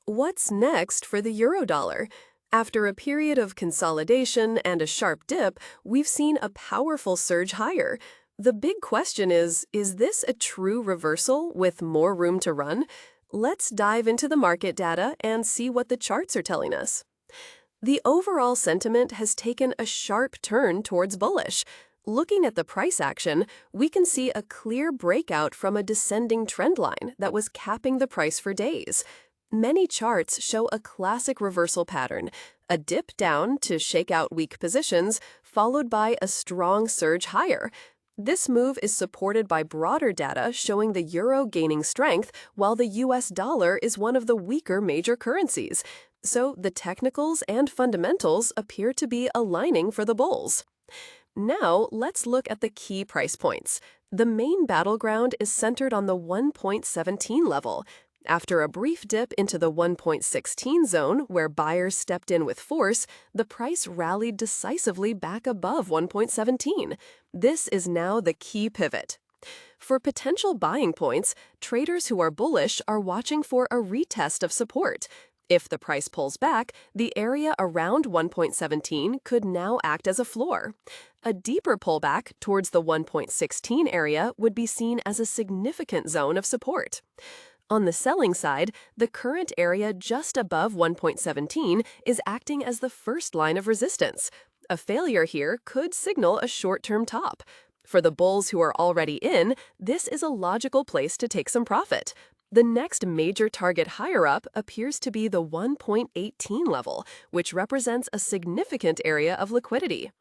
What's next for the eurodollar? After a period of consolidation and a sharp dip, we've seen a powerful surge higher. The big question is this a true reversal with more room to run? Let's dive into the market data and see what the charts are telling us. The overall sentiment has taken a sharp turn towards bullish. Looking at the price action, we can see a clear breakout from a descending trend line that was capping the price for days. Many charts show a classic reversal pattern, a dip down to shake out weak positions, followed by a strong surge higher. This move is supported by broader data showing the euro gaining strength, while the US dollar is one of the weaker major currencies. So the technicals and fundamentals appear to be aligning for the bulls. Now, let's look at the key price points. The main battleground is centered on the 1.17 level. After a brief dip into the 1.16 zone, where buyers stepped in with force, the price rallied decisively back above 1.17. This is now the key pivot. For potential buying points, traders who are bullish are watching for a retest of support. If the price pulls back, the area around 1.17 could now act as a floor. A deeper pullback towards the 1.16 area would be seen as a significant zone of support. On the selling side, the current area just above 1.17 is acting as the first line of resistance. A failure here could signal a short-term top. For the bulls who are already in, this is a logical place to take some profit. The next major target higher up appears to be the 1.18 level, which represents a significant area of liquidity.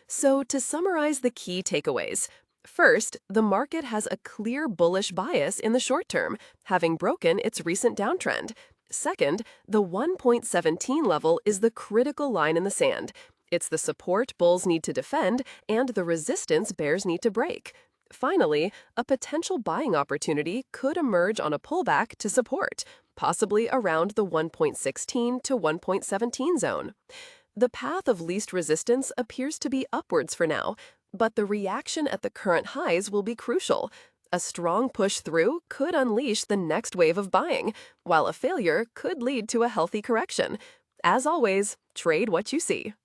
So, to summarize the key takeaways, first, the market has a clear bullish bias in the short term, having broken its recent downtrend. Second, the 1.17 level is the critical line in the sand. It's the support bulls need to defend and the resistance bears need to break. Finally, a potential buying opportunity could emerge on a pullback to support, possibly around the 1.16 to 1.17 zone. The path of least resistance appears to be upwards for now, but the reaction at the current highs will be crucial. A strong push through could unleash the next wave of buying, while a failure could lead to a healthy correction. As always, trade what you see.